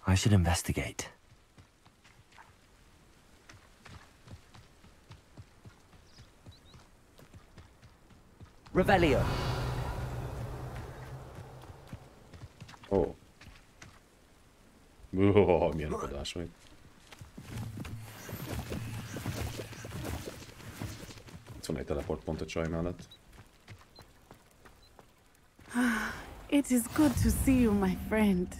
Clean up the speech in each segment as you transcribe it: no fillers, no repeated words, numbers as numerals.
I should investigate. Revelio. Ó. Milyen akadás még. Itt van egy teleportpont a csaj mellett. It is good to see you, my friend.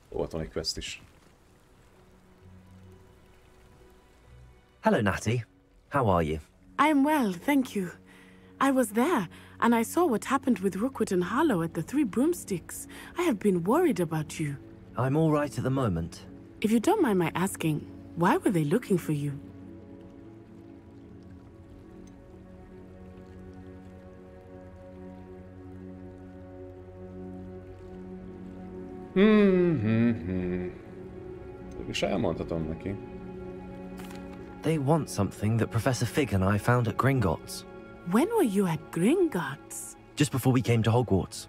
Ott van egy quest is. Hello, Natty. How are you? I'm well, thank you. I was there, and I saw what happened with Rookwood and Harlow at the Three Broomsticks. I have been worried about you. I'm all right at the moment. If you don't mind my asking, why were they looking for you? És elmondhatom neki. They want something that Professor Fig and I found at Gringotts. When were you at Gringotts? Just before we came to Hogwarts.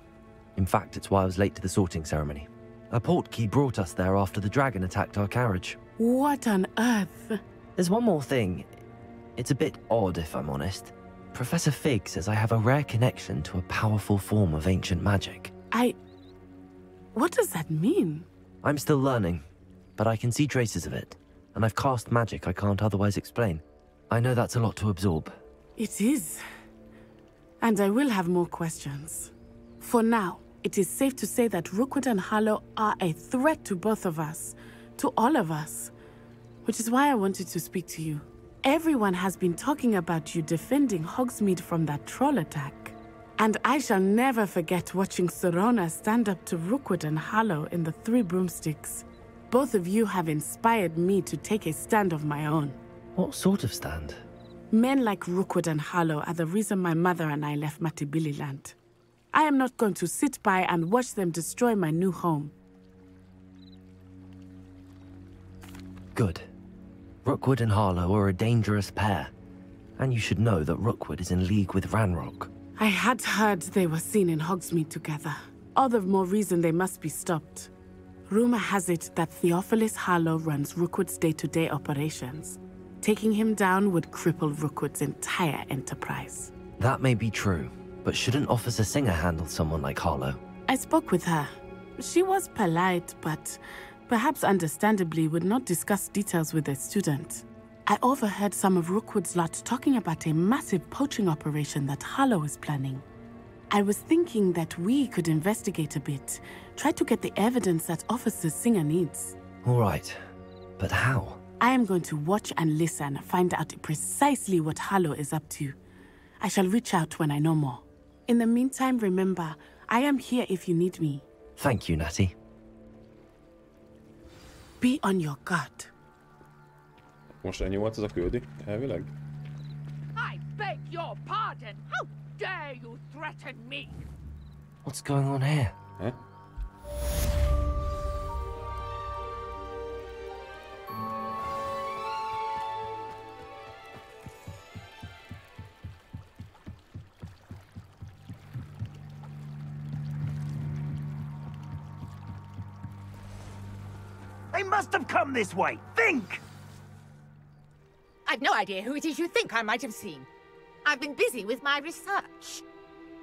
In fact, it's why I was late to the sorting ceremony. A portkey brought us there after the dragon attacked our carriage. What on earth? There's one more thing. It's a bit odd, if I'm honest. Professor Fig says I have a rare connection to a powerful form of ancient magic. What does that mean? I'm still learning, but I can see traces of it, and I've cast magic I can't otherwise explain. I know that's a lot to absorb. It is. And I will have more questions. For now, it is safe to say that Rookwood and Harlow are a threat to both of us, to all of us, which is why I wanted to speak to you. Everyone has been talking about you defending Hogsmeade from that troll attack. And I shall never forget watching Sorona stand up to Rookwood and Harlow in the Three Broomsticks. Both of you have inspired me to take a stand of my own. What sort of stand? Men like Rookwood and Harlow are the reason my mother and I left Matabeleland. I am not going to sit by and watch them destroy my new home. Good. Rookwood and Harlow are a dangerous pair. And you should know that Rookwood is in league with Ranrock. I had heard they were seen in Hogsmeade together. All the more reason they must be stopped. Rumor has it that Theophilus Harlow runs Rookwood's day-to-day operations. Taking him down would cripple Rookwood's entire enterprise. That may be true, but shouldn't Officer Singer handle someone like Harlow? I spoke with her. She was polite, but perhaps understandably would not discuss details with a student. I overheard some of Rookwood's lot talking about a massive poaching operation that Harlow is planning. I was thinking that we could investigate a bit, try to get the evidence that Officer Singer needs. All right, but how? I am going to watch and listen, find out precisely what Harlow is up to. I shall reach out when I know more. In the meantime, remember, I am here if you need me. Thank you, Natty. Be on your guard. Most ennyi volt ez a küldi, elvileg? I beg your pardon! How dare you threaten me? What's going on here? Huh? They must have come this way. Think! I've no idea who it is you think I might have seen. I've been busy with my research.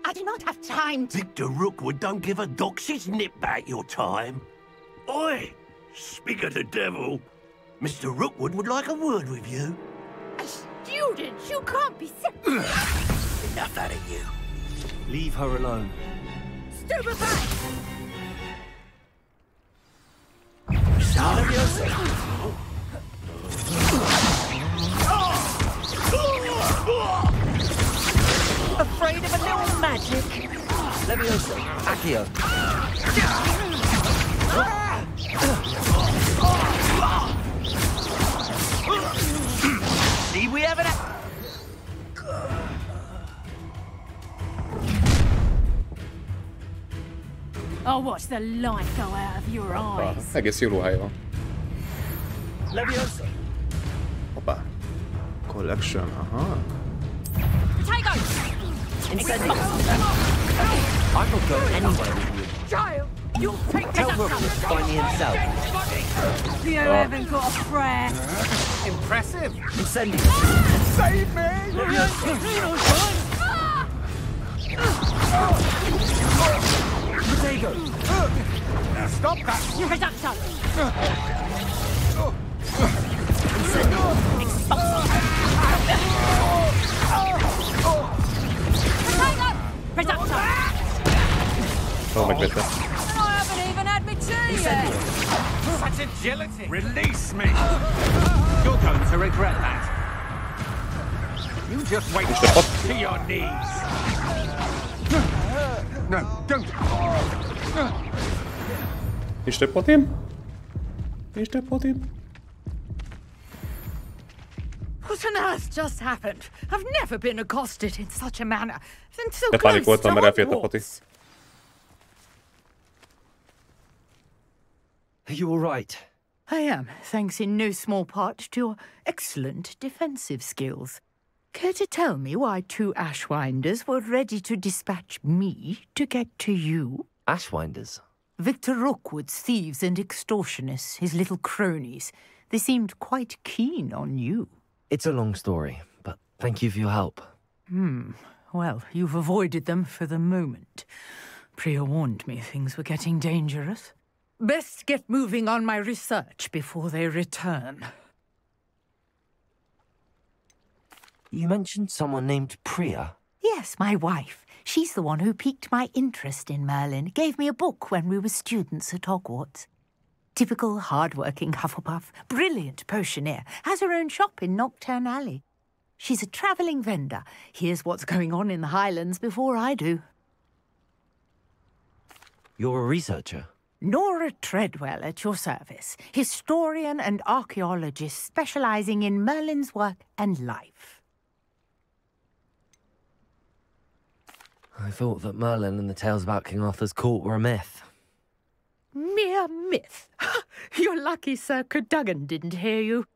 I do not have time to... Victor Rookwood don't give a doxy's nip back your time. Oi! Speak of the devil. Mr. Rookwood would like a word with you. A student? You can't be so... Enough out of you. Leave her alone. Stupefy! Afraid of a little magic? Leviosa, Accio. See, we have it. I'll watch the light go out of your eyes. Egész jó ruhája van. Leviosa. Hoppá. Collection, aha. Potato! Incendio. I could go anywhere with you. child! You'll take Tell Rookwood to find me himself. You haven't got a prayer. Impressive. Incendio. Save me! Potato. Stop that! Reduction! Reduction! Oh, megvette. I haven't even had me tea yet! Such agility! Release me! You're going to regret that. You just wait to your knees. No, don't. Nincs több potim? Nincs több potim? What on earth just happened? I've never been accosted in such a manner. And so De close pánikoltam, to mert elfért a poti. Hogwarts. Are you all right? I am, thanks in no small part to your excellent defensive skills. Care to tell me why 2 Ashwinders were ready to dispatch me to get to you? Ashwinders. Victor Rookwood's thieves and extortionists, his little cronies. They seemed quite keen on you. It's a long story, but thank you for your help. Well, you've avoided them for the moment. Priya warned me things were getting dangerous. Best get moving on my research before they return. You mentioned someone named Priya. Yes, my wife. She's the one who piqued my interest in Merlin, gave me a book when we were students at Hogwarts. Typical hard-working Hufflepuff, brilliant potioneer, has her own shop in Nocturne Alley. She's a travelling vendor, hears what's going on in the Highlands before I do. You're a researcher? Nora Treadwell at your service, historian and archaeologist specialising in Merlin's work and life. I thought that Merlin and the tales about King Arthur's court were a myth. Mere myth. You're lucky Sir Cadogan didn't hear you.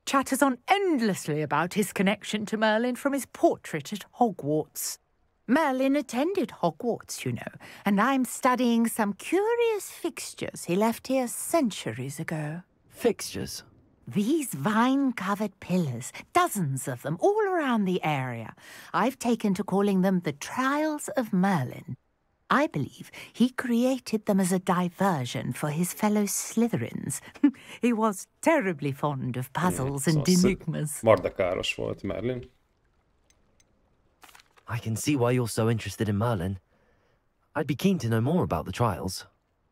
Chatters on endlessly about his connection to Merlin from his portrait at Hogwarts. Merlin attended Hogwarts, you know, and I'm studying some curious fixtures he left here centuries ago. Fixtures? These vine-covered pillars, dozens of them, all around the area. I've taken to calling them the Trials of Merlin. I believe he created them as a diversion for his fellow Slytherins. He was terribly fond of puzzles and enigmas. Mardakáros volt Merlin. I can see why you're so interested in Merlin. I'd be keen to know more about the trials.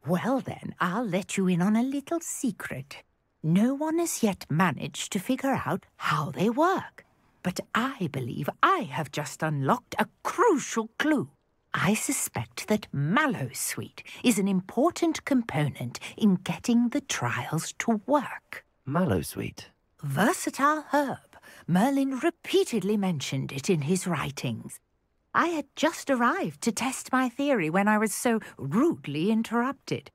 Well then, I'll let you in on a little secret. No one has yet managed to figure out how they work. But I believe I have just unlocked a crucial clue. I suspect that Mallowsweet is an important component in getting the trials to work. Mallowsweet? Versatile herb. Merlin repeatedly mentioned it in his writings. I had just arrived to test my theory when I was so rudely interrupted.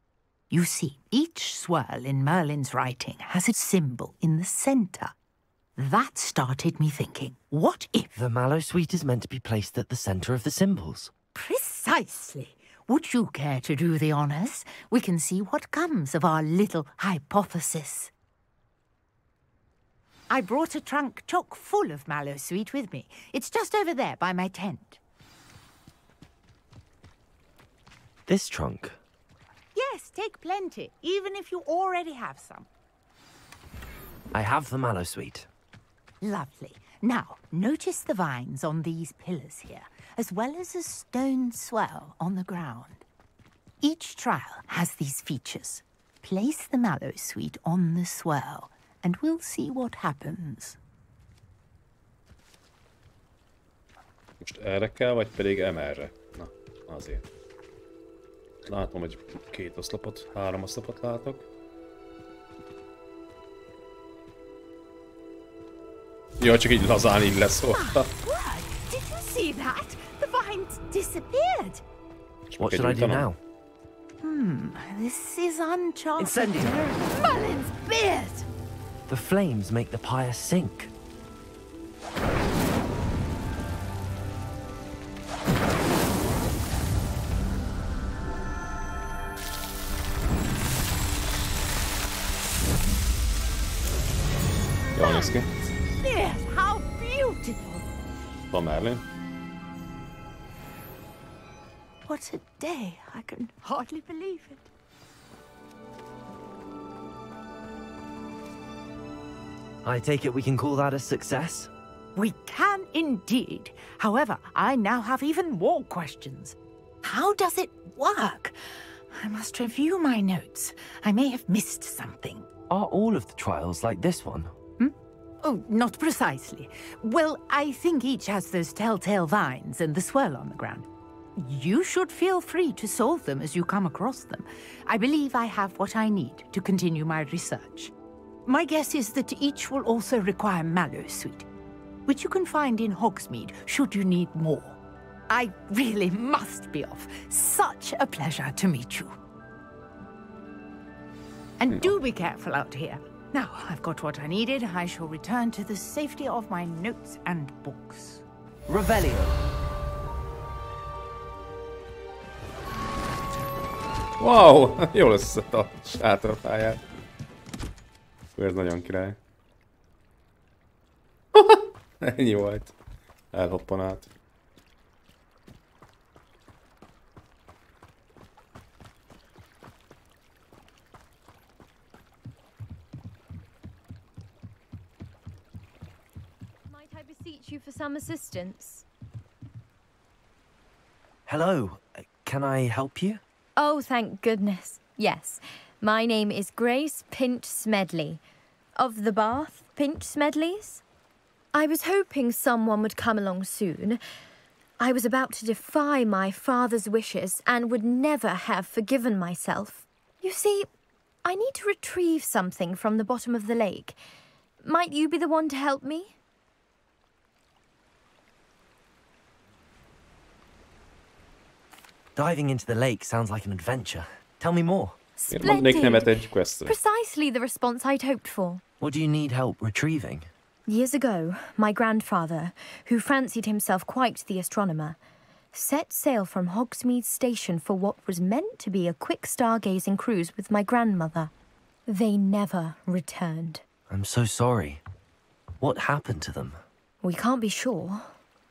You see, each swirl in Merlin's writing has a symbol in the centre. That started me thinking, what if... The Mallowsweet is meant to be placed at the centre of the symbols. Precisely. Would you care to do the honours? We can see what comes of our little hypothesis. I brought a trunk chock full of Mallowsweet with me. It's just over there by my tent. This trunk? Yes, take plenty, even if you already have some. I have the Mallowsweet. Lovely. Now, notice the vines on these pillars here, as well as a stone swell on the ground. Each trial has these features. Place the Mallowsweet on the swell, and we'll see what happens. Most erre kell, vagy pedig emerre? Na, azért. Látom, hogy 2 oszlopot, 3 oszlopot látok. Jó, csak így lazán így leszólta. Did you see that? The vines disappeared. What should I do now? This is uncharted. Incendio! Merlin's beard! The flames make the pyre sink. néz ki. Yes, how beautiful! Van Merlin. What a day. I can hardly believe it. I take it we can call that a success? We can indeed. However, I now have even more questions. How does it work? I must review my notes. I may have missed something. Are all of the trials like this one? Oh, not precisely. Well, I think each has those telltale vines and the swirl on the ground. You should feel free to solve them as you come across them. I believe I have what I need to continue my research. My guess is that each will also require mallow sweet, which you can find in Hogsmeade should you need more. I really must be off. Such a pleasure to meet you. And do be careful out here. Now, I've got what I needed. I shall return to the safety of my notes and books. Revelio. Wow! Jól összeszedte a sátorpályát. Ez nagyon király. Ennyi volt. Elhoppan át. Might I beseech you for some assistance? Hello. Can I help you? Oh, thank goodness. Yes. My name is Grace Pinch Smedley. Of the Bath Pinch Smedleys? I was hoping someone would come along soon. I was about to defy my father's wishes and would never have forgiven myself. You see, I need to retrieve something from the bottom of the lake. Might you be the one to help me? Diving into the lake sounds like an adventure. Tell me more. Splendid. Precisely the response I'd hoped for. What do you need help retrieving? Years ago, my grandfather, who fancied himself quite the astronomer, set sail from Hogsmeade Station for what was meant to be a quick stargazing cruise with my grandmother. They never returned. I'm so sorry. What happened to them? We can't be sure.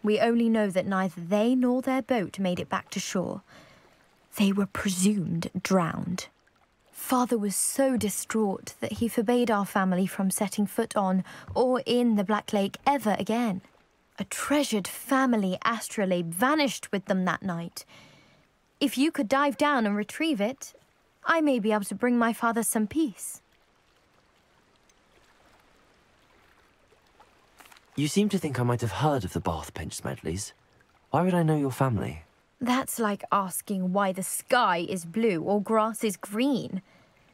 We only know that neither they nor their boat made it back to shore. They were presumed drowned. Father was so distraught that he forbade our family from setting foot on or in the Black Lake ever again. A treasured family astrolabe vanished with them that night. If you could dive down and retrieve it, I may be able to bring my father some peace. You seem to think I might have heard of the Bath Pinch Smedleys. Why would I know your family? That's like asking why the sky is blue or grass is green.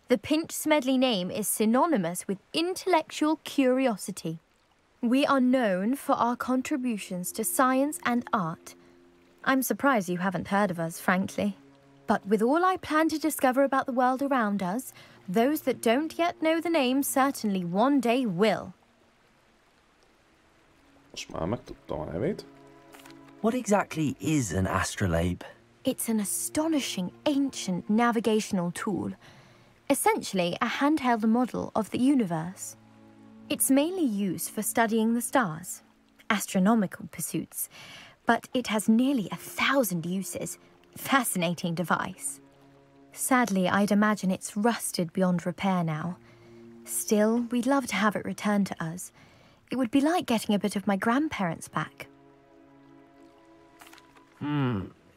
The Pinch Smedley name is synonymous with intellectual curiosity. We are known for our contributions to science and art. I'm surprised you haven't heard of us, frankly. But with all I plan to discover about the world around us, those that don't yet know the name certainly one day will. Most már megtudtam a nevét. What exactly is an astrolabe? It's an astonishing ancient navigational tool. Essentially a handheld model of the universe. It's mainly used for studying the stars, astronomical pursuits, but it has nearly 1,000 uses. Fascinating device. Sadly, I'd imagine it's rusted beyond repair now. Still, we'd love to have it returned to us. It would be like getting a bit of my grandparents back.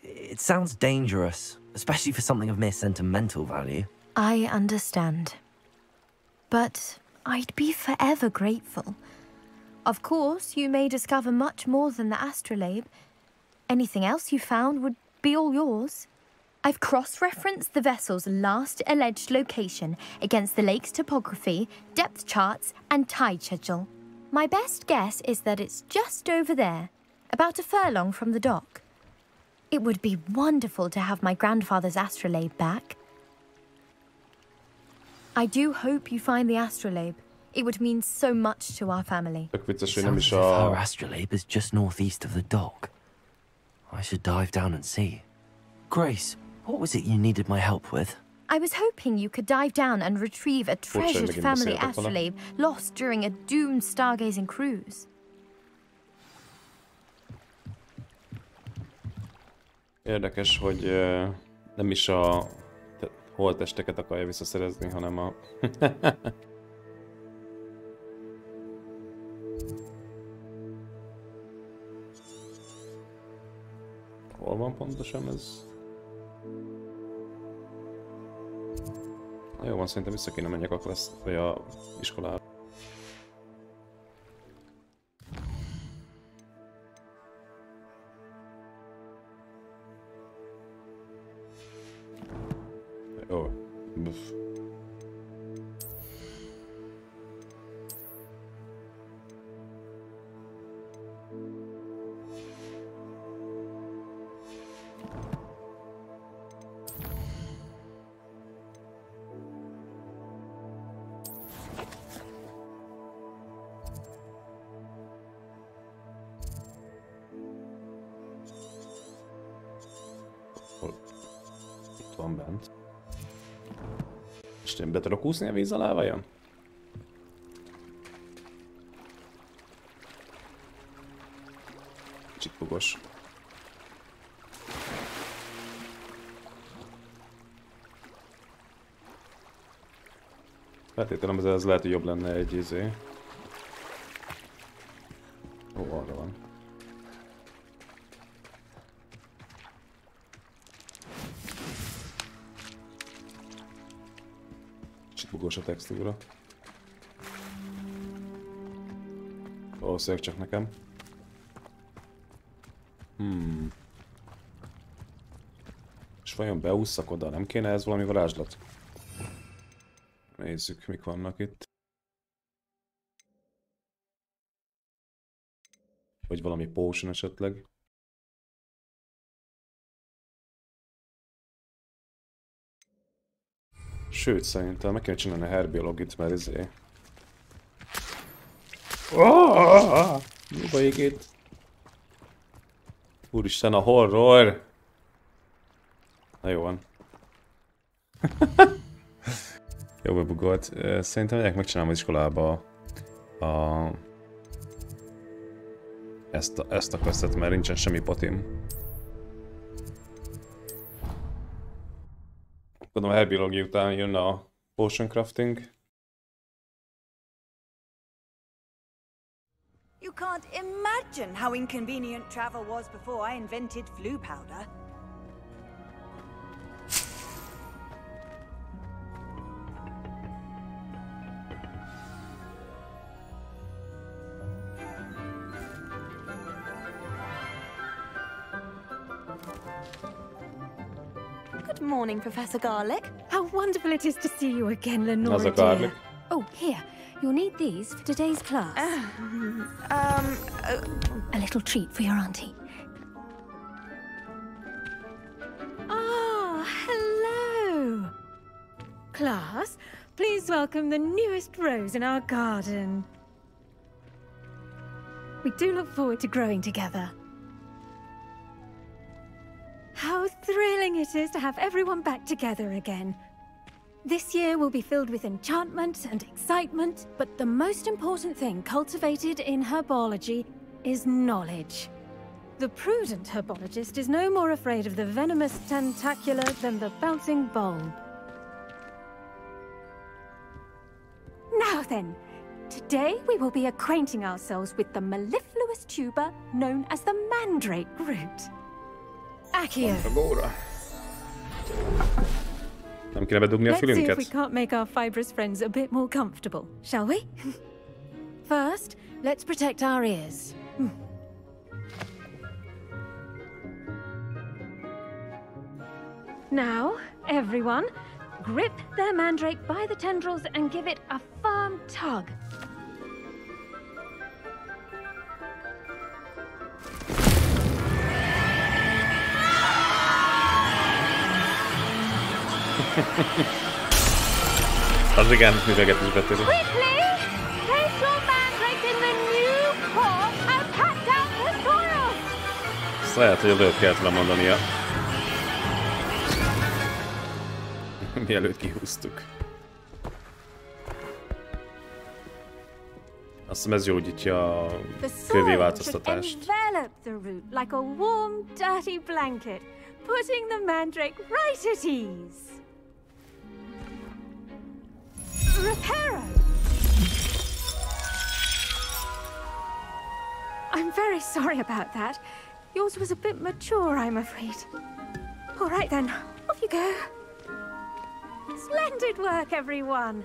It sounds dangerous, especially for something of mere sentimental value. I understand. But I'd be forever grateful. Of course, you may discover much more than the astrolabe. Anything else you found would be all yours. I've cross-referenced the vessel's last alleged location against the lake's topography, depth charts, and tide schedule. My best guess is that it's just over there, about a furlong from the dock. It would be wonderful to have my grandfather's astrolabe back. I do hope you find the astrolabe. It would mean so much to our family. Tök vicces, hogy Sounds nem as is if a... her astrolabe is just northeast of the dock. I should dive down and see. Grace, what was it you needed my help with? I was hoping you could dive down and retrieve a treasured family astrolabe lost during a doomed stargazing cruise. Érdekes, hogy nem is a holttesteket akarja visszaszerezni, hanem a... Hol van pontosan ez? Jó van, szerintem vissza kéne menjek a klassz, vagy a iskolára. Jó. Buff. Itt van bent. És én be tudok úszni a víz alá, vajon? Kicsit bugos. Feltételem, ez lehet, hogy jobb lenne egy izé. Ó, arra van. Kicsit bugos a textúra. Valószínűleg csak nekem. És vajon beússzak oda? Nem kéne ez valami varázslat? Nézzük, mik vannak itt. Vagy valami potion esetleg. Sőt, szerintem meg kell csinálni a herbiologit, mert ezért... Mi baj itt? Úristen, a horror! Na jó van. Jó bebugolt. Szerintem megyek megcsinálom az iskolába ezt a questet, mert nincsen semmi patim. Gondolom a herbiológia után jön a potion crafting. You can't imagine how inconvenient travel was before I invented flu powder. Good morning, Professor Garlic. How wonderful it is to see you again, Lenora That's a garlic. dear. Oh, here. You'll need these for today's class. A little treat for your auntie. Ah, hello. Class, please welcome the newest rose in our garden. We do look forward to growing together. How thrilling it is to have everyone back together again. This year will be filled with enchantment and excitement, but the most important thing cultivated in herbology is knowledge. The prudent herbologist is no more afraid of the venomous tentacula than the bouncing bulb. Now then, today we will be acquainting ourselves with the mellifluous tuber known as the mandrake root. Accio. Nem kéne bedugni a Let's see if we fülünket? can't make our fibrous friends a bit more comfortable, shall we? First, let's protect our ears. Now, everyone, grip their mandrake by the tendrils and give it a firm tug. Az igen, művelgetés betűrő. Quickly! Place your mandrake in the new pot and pat down the soil! Ezt lehet, hogy előbb kellett volna mondania. Mielőtt kihúztuk. Azt hiszem ez gyógyítja a kövéváltoztatást. Envelop the root like a warm, dirty blanket, putting the mandrake right at ease. Reparo! I'm very sorry about that. Yours was a bit mature, I'm afraid. All right then, off you go. Splendid work, everyone.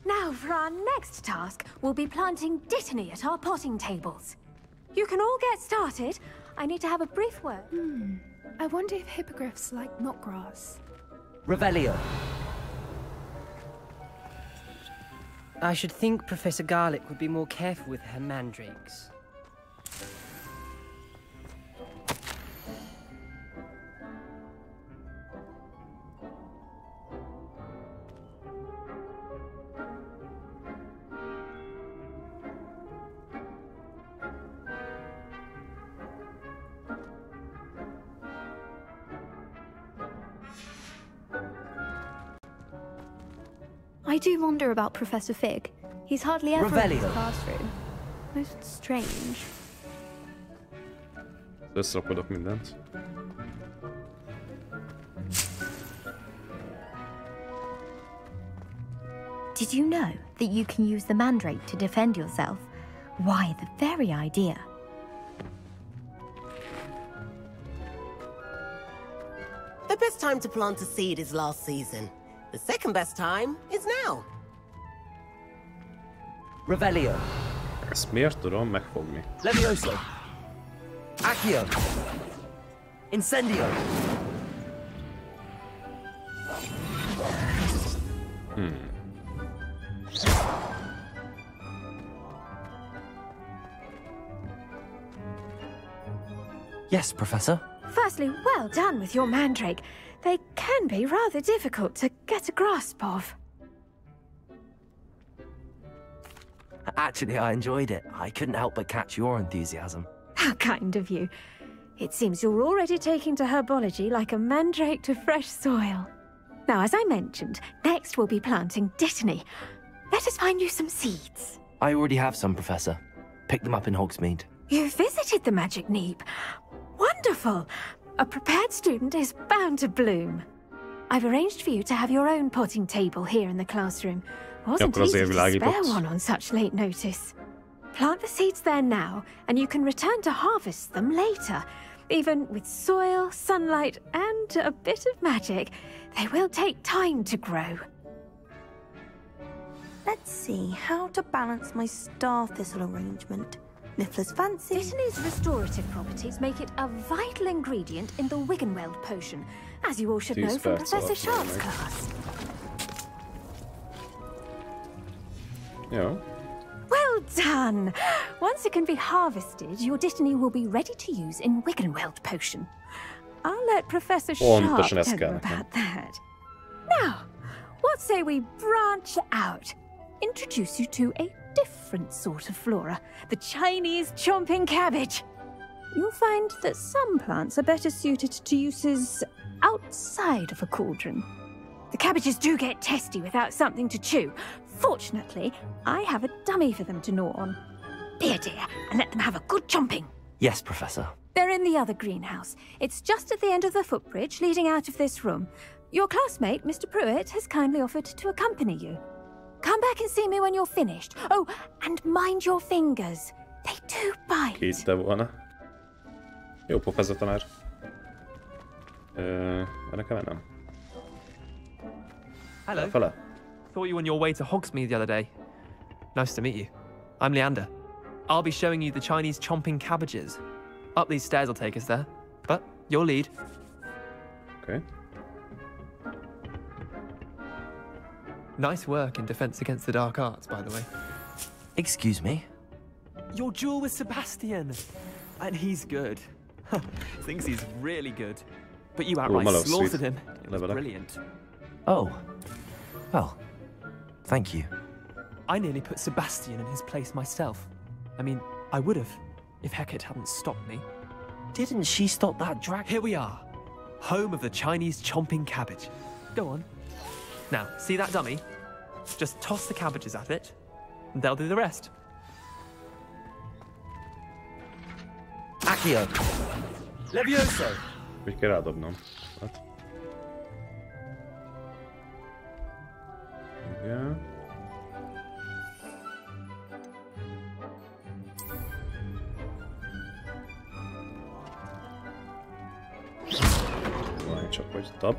Now for our next task, we'll be planting dittany at our potting tables. You can all get started. I need to have a brief word. I wonder if hippogriffs like knotgrass. Revelio. I should think Professor Garlick would be more careful with her mandrakes. I do wonder about Professor Fig. He's hardly ever in his Revelio. classroom. Most strange. Összerakadok mindent. Did you know that you can use the mandrake to defend yourself? Why, the very idea. The best time to plant a seed is last season. The second best time is now. Revelio. Ezt miért tudom megfogni? Levioso. Accio. Incendio. Yes, Professor. Firstly, well done with your mandrake. They can be rather difficult to get a grasp of. Actually, I enjoyed it. I couldn't help but catch your enthusiasm. How kind of you. It seems you're already taking to herbology like a mandrake to fresh soil. Now, as I mentioned, next we'll be planting dittany. Let us find you some seeds. I already have some, Professor. Picked them up in Hogsmeade. You visited the Magic Neep. Wonderful! A prepared student is bound to bloom. I've arranged for you to have your own potting table here in the classroom. Wasn't easy to spare one on such late notice. Plant the seeds there now, and you can return to harvest them later. Even with soil, sunlight, and a bit of magic, they will take time to grow. Let's see how to balance my star thistle arrangement. Niffler's fancy. Dittany's restorative properties make it a vital ingredient in the Wiggenweld potion, as you all should know from Professor Sharp's class. Yeah. Well done! Once it can be harvested, your dittany will be ready to use in Wiggenweld potion. I'll let Professor Sharp tell you about that. Now, what say we branch out? Introduce you to a different sort of flora, the Chinese chomping cabbage. You'll find that some plants are better suited to uses outside of a cauldron. The cabbages do get testy without something to chew. Fortunately, I have a dummy for them to gnaw on. Be a dear and let them have a good chomping. Yes, Professor. They're in the other greenhouse. It's just at the end of the footbridge leading out of this room. Your classmate, Mr. Pruitt, has kindly offered to accompany you. Come back and see me when you're finished. Oh, and mind your fingers. They do bite. Készte volna. Jó, professzor tanár. Nekem nem. Hello. Fella. Thought you were on your way to Hogsmeade the other day. Nice to meet you. I'm Leander. I'll be showing you the Chinese chomping cabbages. Up these stairs will take us there. But your lead. Okay. Nice work in Defense Against the Dark Arts, by the way. Excuse me? Your duel with Sebastian. And he's good. Thinks he's really good. But you outright slaughtered him. It was brilliant. Oh. Well, thank you. I nearly put Sebastian in his place myself. I mean, I would have, if Hecate hadn't stopped me. Didn't she stop that dragon? Here we are, home of the Chinese chomping cabbage. Go on. Now, see that dummy? Just toss the cabbages at it, and they'll do the rest. Accio! Levioso! Úgy kell rádobnom. Hát. Igen. Majd csak hogy tab.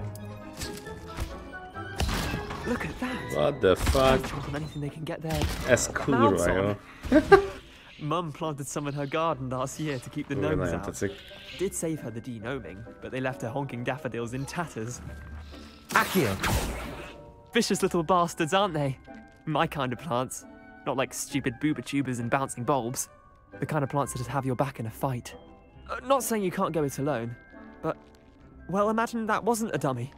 Look at that. What the fuck? Anything they can get there. Ez kurva jó. Mum planted some in her garden last year to keep the gnomes out. Did save her the de-gnoming, but they left her honking daffodils in tatters. Accio! Vicious little bastards, aren't they? My kind of plants. Not like stupid booba tubers and bouncing bulbs. The kind of plants that just have your back in a fight. Not saying you can't go it alone, but... well, imagine that wasn't a dummy.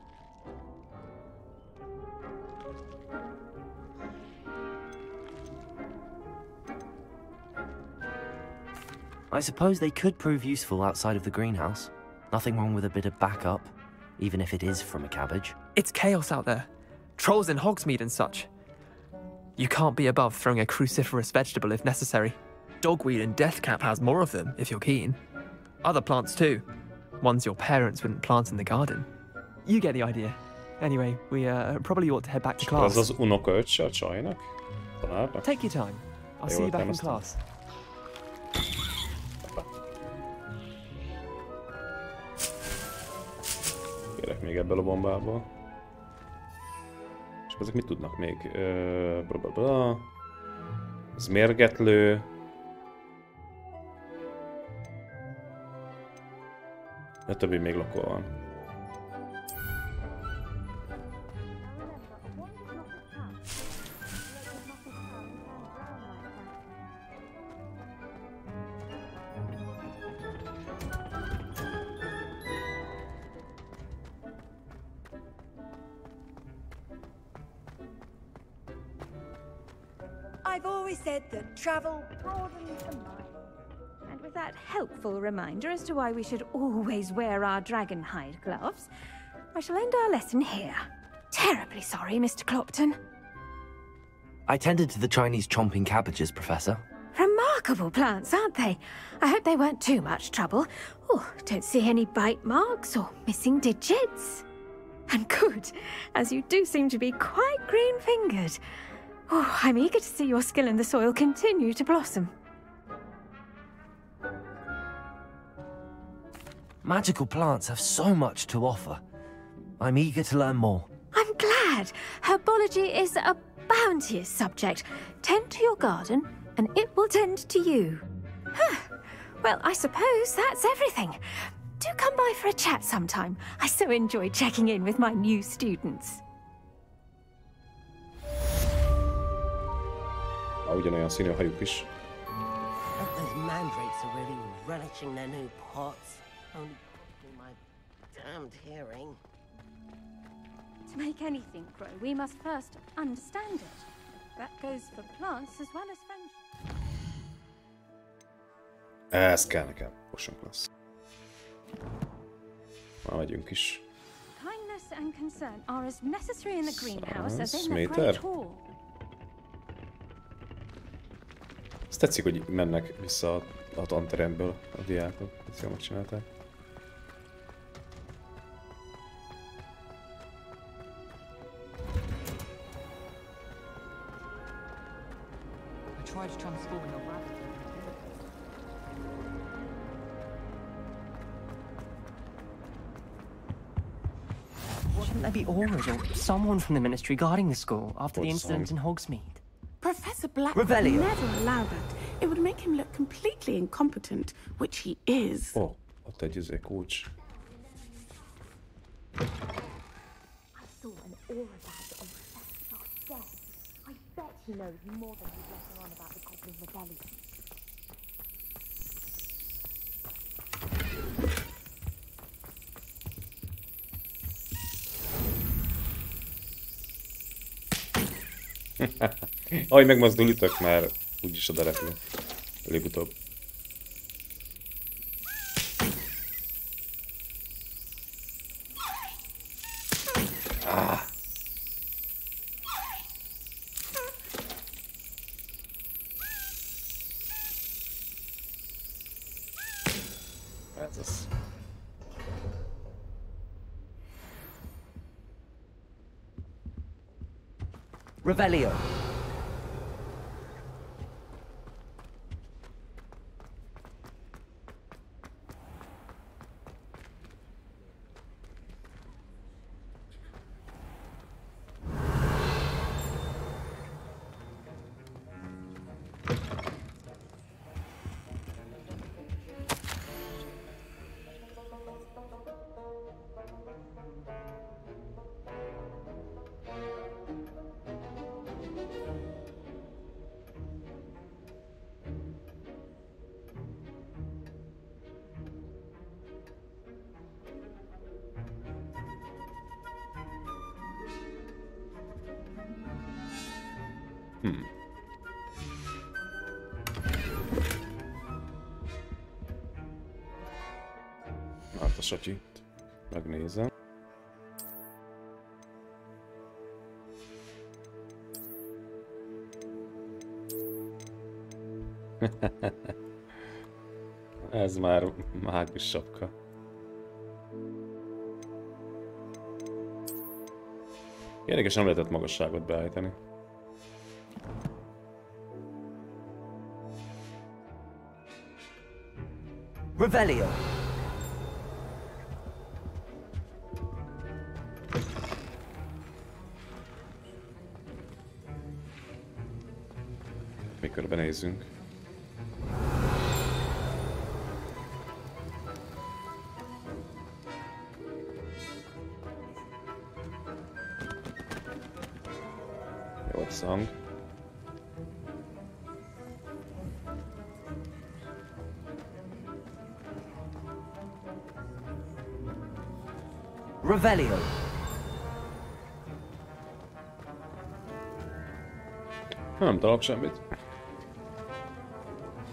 I suppose they could prove useful outside of the greenhouse. Nothing wrong with a bit of backup, even if it is from a cabbage. It's chaos out there. Trolls in Hogsmeade and such. You can't be above throwing a cruciferous vegetable if necessary. Dogweed and deathcap has more of them, if you're keen. Other plants too. Ones your parents wouldn't plant in the garden. You get the idea. Anyway, we probably ought to head back to class. Ez az unokaöccse a csajnak? Tanárnak? Take your time. I'll see you back in class. Kérek még ebből a bombából. És ezek mit tudnak még? Ez mérgetlő. A többi még lokol van. I've always said that travel broadens the mind. And with that helpful reminder as to why we should always wear our dragon hide gloves, I shall end our lesson here. Terribly sorry, Mr. Clopton. I tended to the Chinese chomping cabbages, Professor. Remarkable plants, aren't they? I hope they weren't too much trouble. Oh, don't see any bite marks or missing digits. And good, as you do seem to be quite green-fingered. Oh, I'm eager to see your skill in the soil continue to blossom. Magical plants have so much to offer. I'm eager to learn more. I'm glad. Herbology is a bounteous subject. Tend to your garden, and it will tend to you. Huh. Well, I suppose that's everything. Do come by for a chat sometime. I so enjoy checking in with my new students. Ugyanolyan színű a hajuk is. Those mandrakes are really relishing their new pots. Only probably my damned hearing. To make anything grow, we must first understand it. That goes for plants as well as friendship. Ez kell nekem. Potion class. Már megyünk is. Kindness and concern are as necessary in the greenhouse as in the great hall. Ezt tetszik, hogy mennek vissza a tanteremből a diákok. Ezt jól megcsinálták. Shouldn't there be Aurors or someone from the ministry guarding the school after the incident in Hogsmeade? Professor Black would never allow that. It would make him look completely incompetent, which he is. Oh, ott egy kulcs. I saw an aura badge on Professor Stark's desk. I bet he knows more than he's letting on about the Goblin Rebellion. Ahogy megmozdulítok, már úgyis oda repül. Előbb-utóbb. Azaz. Revelio. Hát a Satyit megnézem. Ez már mágus sapka. Érdekes, nem lehetett magasságot beállítani. Revelio. Még körbenézzünk. Jó szang. Revelio. Nem találok semmit.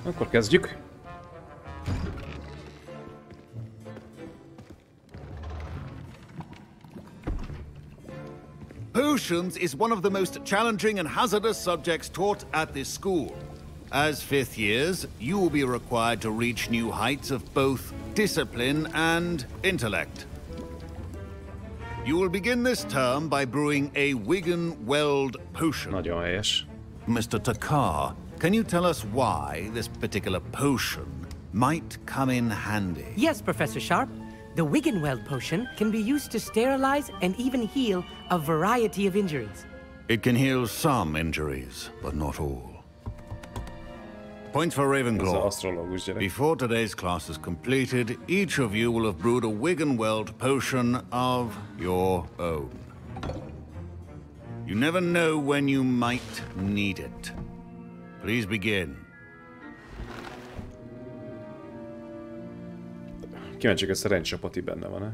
Akkor kezdjük. Potions is one of the most challenging and hazardous subjects taught at this school. As fifth years, you will be required to reach new heights of both discipline and intellect. You will begin this term by brewing a Wigan-Weld potion. Nagyon helyes. Mr. Takar, can you tell us why this particular potion might come in handy? Yes, Professor Sharp. The Wigan-Weld potion can be used to sterilize and even heal a variety of injuries. It can heal some injuries, but not all. Points for Ravenclaw. Before today's class is completed, each of you will have brewed a Wigan-Weld potion of your own. You never know when you might need it. Please begin. Kíváncsiak, a szerencsapati benne van-e?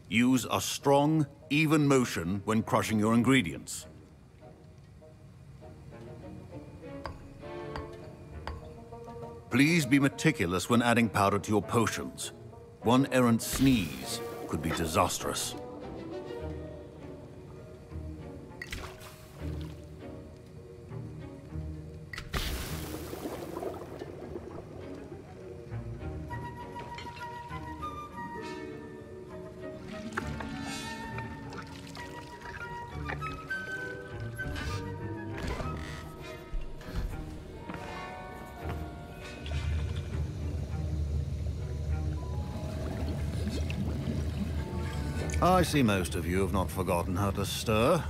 Use a strong, even motion when crushing your ingredients. Please be meticulous when adding powder to your potions. One errant sneeze could be disastrous. I see most of you have not forgotten how to stir.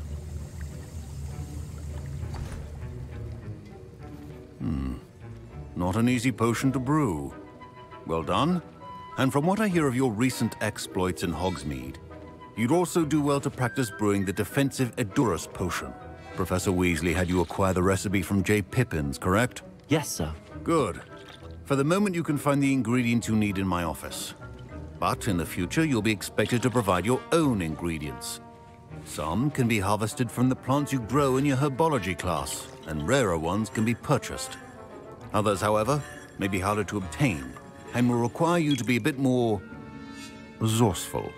Not an easy potion to brew. Well done. And from what I hear of your recent exploits in Hogsmeade, you'd also do well to practice brewing the defensive Edurus potion. Professor Weasley had you acquire the recipe from J. Pippin's, correct? Yes, sir. Good. For the moment, you can find the ingredients you need in my office. But in the future, you'll be expected to provide your own ingredients. Some can be harvested from the plants you grow in your herbology class, and rarer ones can be purchased. Others, however, may be harder to obtain, and will require you to be a bit more resourceful.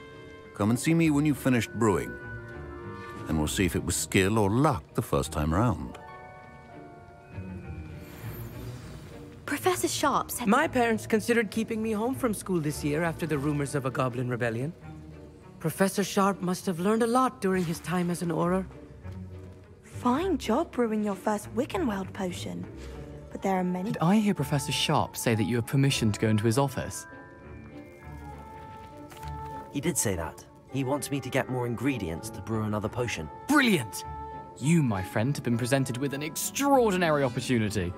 Come and see me when you've finished brewing, and we'll see if it was skill or luck the first time round. Professor Sharp said... My parents considered keeping me home from school this year after the rumors of a goblin rebellion. Professor Sharp must have learned a lot during his time as an Auror. Fine job brewing your first Wiggenweld potion. But there are many... Did I hear Professor Sharp say that you have permission to go into his office? He did say that. He wants me to get more ingredients to brew another potion. Brilliant! You, my friend, have been presented with an extraordinary opportunity.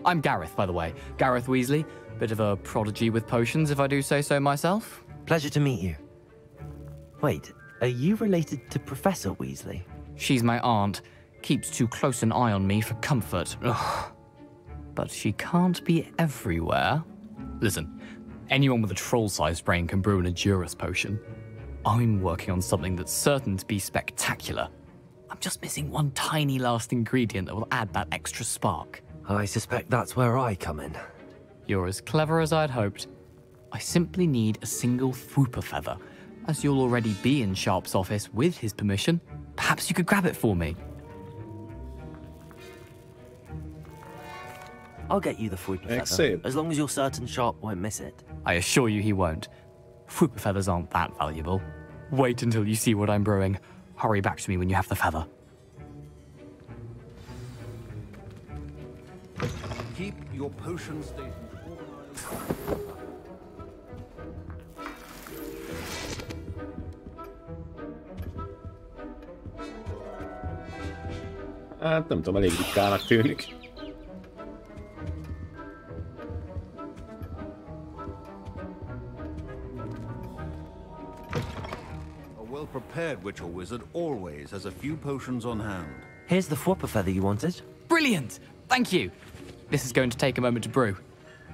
I'm Gareth, by the way. Gareth Weasley. Bit of a prodigy with potions, if I do say so myself. Pleasure to meet you. Wait, are you related to Professor Weasley? She's my aunt. Keeps too close an eye on me for comfort. Ugh. But she can't be everywhere. Listen, anyone with a troll-sized brain can brew an Edurus potion. I'm working on something that's certain to be spectacular. I'm just missing one tiny last ingredient that will add that extra spark. I suspect that's where I come in. You're as clever as I'd hoped. I simply need a single Fwooper feather. As you'll already be in Sharp's office with his permission, perhaps you could grab it for me. I'll get you the Fwooper feather, as long as you're certain Sharp won't miss it. I assure you he won't. Fwooper feathers aren't that valuable. Wait until you see what I'm brewing. Hurry back to me when you have the feather. Keep your potion stations Hát nem tudom, elég ritkának tűnik. A well-prepared witch or wizard always has a few potions on hand. Here's the Fwooper feather you wanted. Brilliant! Thank you! This is going to take a moment to brew.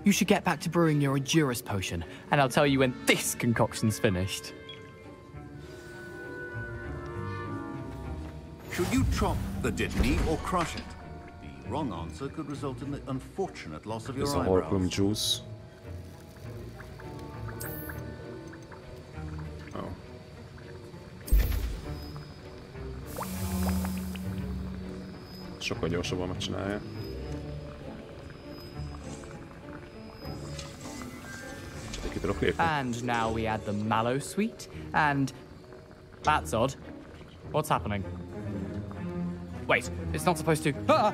You should get back to brewing your Edurus potion, and I'll tell you when this concoction's finished. Should you chop the dittany or crush it? The wrong answer could result in the unfortunate loss of your eyebrows. This is Horcrux juice. Oh. Sokkal gyorsabban megcsinálja. And now we add the mallow sweet, and... That's odd. What's happening? Wait, it's not supposed to... Ah!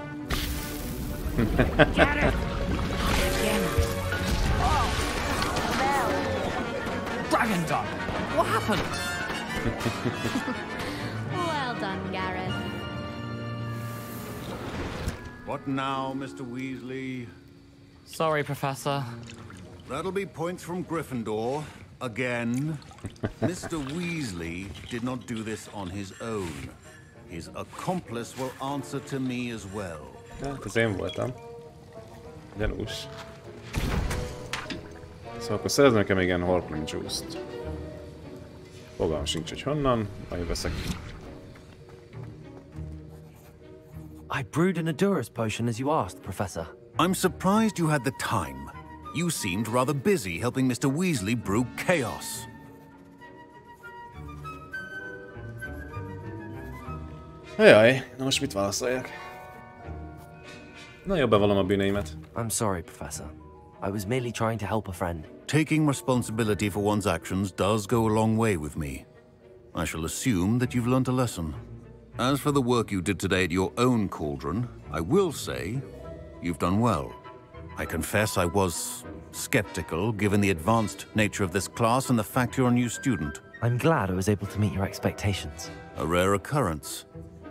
Get it! Oh! Dragon Dog! What happened? Well done, Gareth. What now, Mr. Weasley? Sorry, Professor. That'll be points from Gryffindor. Again. Mr. Weasley did not do this on his own. His accomplice will answer to me as well. Hát ez én voltam. Gyanús. Szóval akkor szereznek nekem még ilyen Horcrux juice-t. Fogalmam sincs, hogy honnan, majd veszek. I brewed an Edurus potion as you asked, Professor. I'm surprised you had the time. You seemed rather busy helping Mr. Weasley brew chaos. Jaj, na most mit válaszoljak? Na, jobb bevallom a bűneimet. I'm sorry, Professor. I was merely trying to help a friend. Taking responsibility for one's actions does go a long way with me. I shall assume that you've learnt a lesson. As for the work you did today at your own cauldron, I will say you've done well. I confess I was skeptical, given the advanced nature of this class and the fact you're a new student. I'm glad I was able to meet your expectations. A rare occurrence.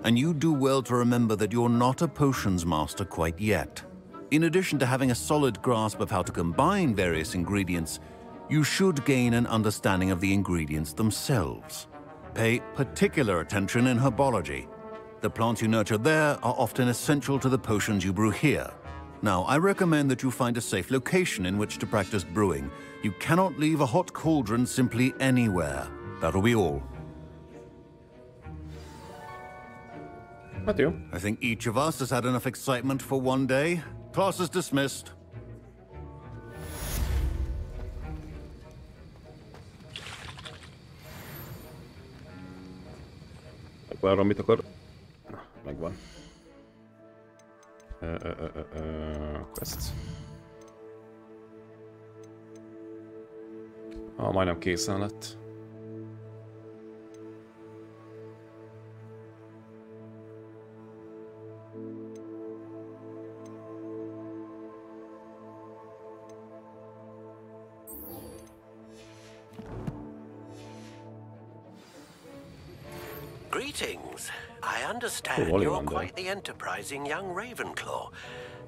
And you do well to remember that you're not a potions master quite yet. In addition to having a solid grasp of how to combine various ingredients, you should gain an understanding of the ingredients themselves. Pay particular attention in herbology. The plants you nurture there are often essential to the potions you brew here. Now, I recommend that you find a safe location in which to practice brewing. You cannot leave a hot cauldron simply anywhere. That'll be all. I think each of us has had enough excitement for one day. Class is dismissed. Arról mit akar? Na, megvan. Quest. Majdnem készen lett. Greetings. I understand you're quite the enterprising young Ravenclaw.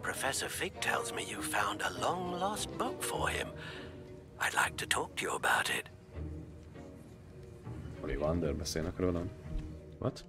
Professor Fig tells me you found a long-lost book for him. I'd like to talk to you about it. Ollivander beszélnek rólam. What?